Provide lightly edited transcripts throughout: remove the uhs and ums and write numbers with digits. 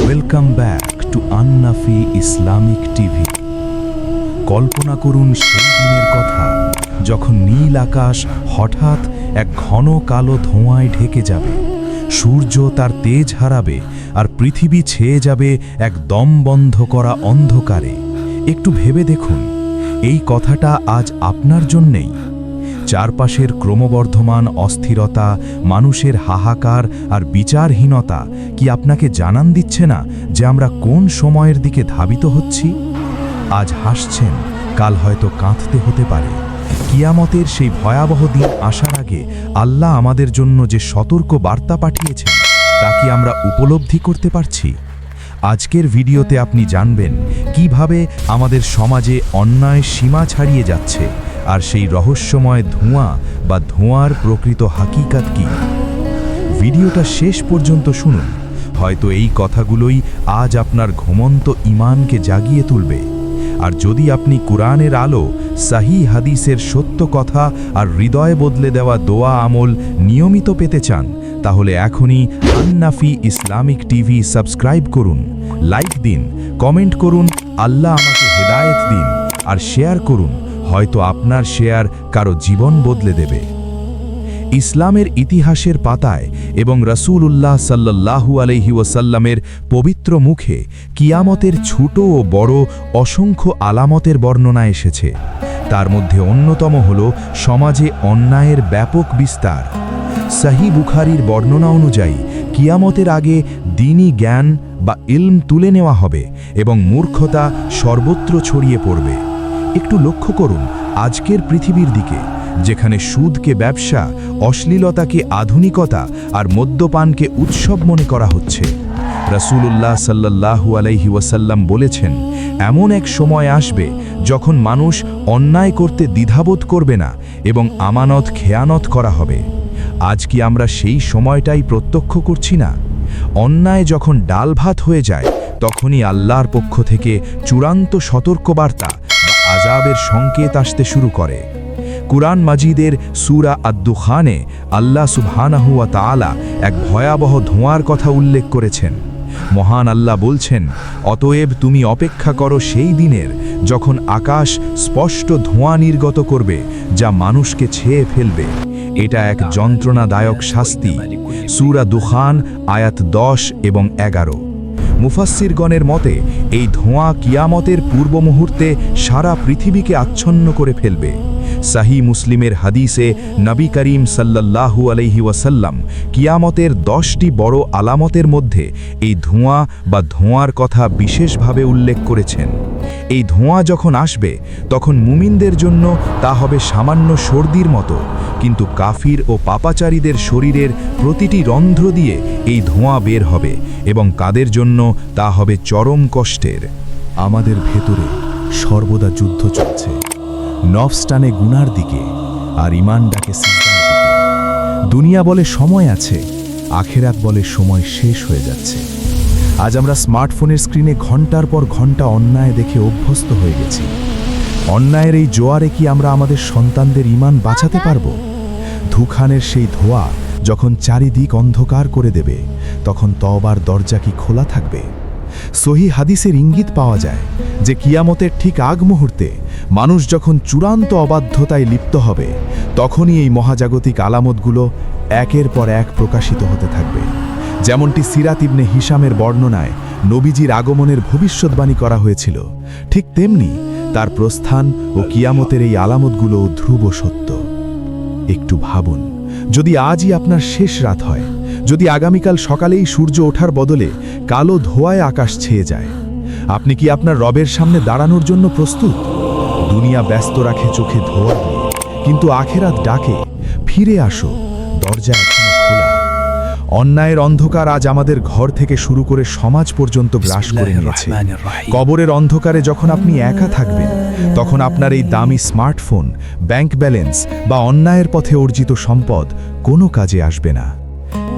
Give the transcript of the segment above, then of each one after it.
Welcome back to Annafi Islamic TV. কল্পনা করুন সেই দিনের কথা যখন নীল আকাশ হঠাৎ এক ঘন কালো ধোঁয়ায় ঢেকে যাবে, সূর্য তার তেজ হারাবে আর পৃথিবী ছেয়ে যাবে এক দম বন্ধ করা অন্ধকারে। একটু ভেবে দেখুন, এই কথাটা আজ আপনার জন্যেই। চারপাশের ক্রমবর্ধমান অস্থিরতা, মানুষের হাহাকার আর বিচারহীনতা কি আপনাকে জানান দিচ্ছে না যে আমরা কোন সময়ের দিকে ধাবিত হচ্ছি? আজ হাসছেন, কাল হয়তো কাঁদতে হতে পারে। কিয়ামতের সেই ভয়াবহ দিন আসার আগে আল্লাহ আমাদের জন্য যে সতর্ক বার্তা পাঠিয়েছেন তা কি আমরা উপলব্ধি করতে পারছি? আজকের ভিডিওতে আপনি জানবেন কিভাবে আমাদের সমাজে অন্যায় সীমা ছাড়িয়ে যাচ্ছে আর সেই রহস্যময় ধোঁয়া বা ধোঁয়ার প্রকৃত হাকিকাত কি। ভিডিওটা শেষ পর্যন্ত শুনুন, হয়তো এই কথাগুলোই আজ আপনার ঘুমন্ত ঈমানকে জাগিয়ে তুলবে। আর যদি আপনি কুরআনের আলো, সহিহ হাদিসের সত্য কথা আর হৃদয় বদলে দেওয়া দোয়া আমল নিয়মিত পেতে চান, তাহলে এখনই আন্নাফি ইসলামিক টিভি সাবস্ক্রাইব করুন, লাইক দিন, কমেন্ট করুন, আল্লাহ আমাকে হেদায়েত দিন, আর শেয়ার করুন। হয়তো আপনার শেয়ার কারো জীবন বদলে দেবে। ইসলামের ইতিহাসের পাতায় এবং রাসূলুল্লাহ সাল্লাল্লাহু আলাইহি ওয়াসাল্লামের পবিত্র মুখে কিয়ামতের ছোট ও বড় অসংখ্য আলামতের বর্ণনা এসেছে। তার মধ্যে অন্যতম হল সমাজে অন্যায়ের ব্যাপক বিস্তার। সহিহ বুখারীর বর্ণনা অনুযায়ী কিয়ামতের আগে দ্বীনি জ্ঞান বা ইলম তুলে নেওয়া হবে এবং মূর্খতা সর্বত্র ছড়িয়ে পড়বে। একটু লক্ষ্য করুন আজকের পৃথিবীর দিকে, যেখানে সুদকে ব্যবসা, অশ্লীলতাকে আধুনিকতা আর মদ্যপানকে উৎসব মনে করা হচ্ছে। রাসূলুল্লাহ সাল্লাল্লাহু আলাইহি ওয়াসাল্লাম বলেছেন, এমন এক সময় আসবে যখন মানুষ অন্যায় করতে দ্বিধাবোধ করবে না এবং আমানত খেয়ানত করা হবে। আজ কি আমরা সেই সময়টাই প্রত্যক্ষ করছি না? অন্যায় যখন ডাল ভাত হয়ে যায়, তখনই আল্লাহর পক্ষ থেকে চূড়ান্ত সতর্কবার্তা বা আযাবের সংকেত আসতে শুরু করে। কুরআন মাজিদের সূরা আদ-দুখানে আল্লাহ সুবহানাহু ওয়া তাআলা এক ভয়াবহ ধোঁয়ার কথা উল্লেখ করেছেন। মহান আল্লাহ বলছেন, অতএব তুমি অপেক্ষা করো সেই দিনের যখন আকাশ স্পষ্ট ধোঁয়া নির্গত করবে যা মানুষকে ছেয়ে ফেলবে। এটা এক যন্ত্রণাদায়ক শাস্তি। সূরা দুখান আয়াত 10 এবং 11। মুফাসসিরগণের মতে এই ধোঁয়া কিয়ামতের পূর্ব মুহূর্তে সারা পৃথিবীকে আচ্ছন্ন করে ফেলবে। সহিহ মুসলিমের হাদিসে নবী করিম সাল্লাল্লাহু আলাইহি ওয়াসাল্লাম কিয়ামতের 10টি বড় আলামতের মধ্যে এই ধোঁয়া বা ধোঁয়ার কথা বিশেষভাবে উল্লেখ করেছেন। এই ধোঁয়া যখন আসবে তখন মুমিনদের জন্য তা হবে সামান্য সর্দির মতো, কিন্তু কাফির ও পাপাচারীদের শরীরের প্রতিটি রন্ধ্র দিয়ে এই ধোঁয়া বের হবে এবং কাদের জন্য তা হবে চরম কষ্টের। আমাদের ভেতরে সর্বদা যুদ্ধ চলছে। নফস টানে গুনার দিকে আর ঈমান ডাকে সিজদার দিকে। দুনিয়া বলে সময় আছে, আখিরাত বলে সময় শেষ হয়ে যাচ্ছে। আজ আমরা স্মার্টফোনের স্ক্রিনে ঘন্টার পর ঘন্টা অন্যায় দেখে অভ্যস্ত হয়ে গেছি। অন্যায়ের এই জোয়ারে কি আমরা আমাদের সন্তানদের ঈমান বাঁচাতে পারব? দুখানের সেই ধোঁয়া যখন চারিদিক অন্ধকার করে দেবে, তখন তওবার দরজা কি খোলা থাকবে? সহিহ হাদিসের ইঙ্গিত পাওয়া যায় যে কিয়ামতের ঠিক আগ মুহূর্তে মানুষ যখন চূড়ান্ত অবাধ্যতায় লিপ্ত হবে, তখনই এই মহাজাগতিক আলামতগুলো একের পর এক প্রকাশিত হতে থাকবে। যেমনটি সিরাত ইবনে হিশামের বর্ণনায় নবীজির আগমনের ভবিষ্যৎবাণী করা হয়েছিল, ঠিক তেমনি তার প্রস্থান ও কিয়ামতের এই আলামতগুলো ধ্রুব সত্য। একটু ভাবুন, যদি আজই আপনার শেষ রাত হয়, যদি আগামীকাল সকালেই সূর্য ওঠার বদলে কালো ধোঁয়ায় আকাশ ছেয়ে যায়, আপনি কি আপনার রবের সামনে দাঁড়ানোর জন্য প্রস্তুত? দুনিয়া ব্যস্ত রাখে চোখে ধোঁয়া দিয়ে, কিন্তু আখিরাত ডাকে, ফিরে আসো, দরজা এখনো খোলা। অন্যায়ের অন্ধকার আজ আমাদের ঘর থেকে শুরু করে সমাজ পর্যন্ত গ্রাস করে নিয়েছে। কবরের অন্ধকারে যখন আপনি একা থাকবেন, তখন আপনার এই দামি স্মার্টফোন, ব্যাংক ব্যালেন্স বা অন্যায়ের পথে অর্জিত সম্পদ কোনো কাজে আসবে না।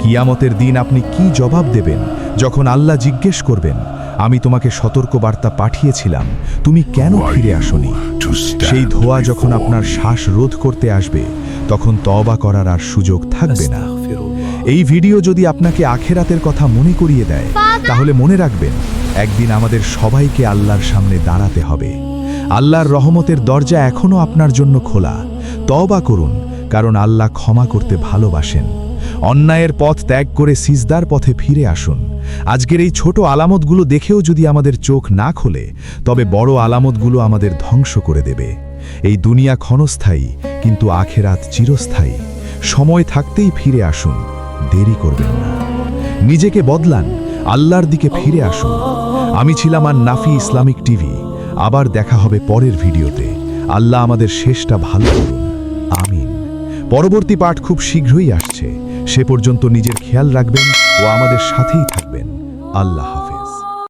কিয়ামতের দিন আপনি কি জবাব দেবেন যখন আল্লাহ জিজ্ঞেস করবেন, আমি তোমাকে সতর্কবার্তা পাঠিয়েছিলাম, তুমি কেন ফিরে আসোনি? সেই ধোঁয়া যখন আপনার শ্বাস রোধ করতে আসবে, তখন তওবা করার আর সুযোগ থাকবে না। এই ভিডিও যদি আপনাকে আখিরাতের কথা মনে করিয়ে দেয়, তাহলে মনে রাখবেন, একদিন আমাদের সবাইকে আল্লাহর সামনে দাঁড়াতে হবে। আল্লাহর রহমতের দরজা এখনও আপনার জন্য খোলা। তওবা করুন, কারণ আল্লাহ ক্ষমা করতে ভালোবাসেন। অন্যায়ের পথ ত্যাগ করে সিজদার পথে ফিরে আসুন। আজকের এই ছোট আলামতগুলো দেখেও যদি আমাদের চোখ না খোলে, তবে বড় আলামতগুলো আমাদের ধ্বংস করে দেবে। এই দুনিয়া ক্ষণস্থায়ী, কিন্তু আখেরাত চিরস্থায়ী। সময় থাকতেই ফিরে আসুন, দেরি করবেন না। নিজেকে বদলান, আল্লাহর দিকে ফিরে আসুন। আমি ছিলাম নাফি ইসলামিক টিভি। আবার দেখা হবে পরের ভিডিওতে। আল্লাহ আমাদের শেষটা ভালো করুন, আমিন। পরবর্তী পাঠ খুব শীঘ্রই আসছে। সে পর্যন্ত নিজের খেয়াল রাখবেন ও আমাদের সাথেই থাকবেন। আল্লাহ।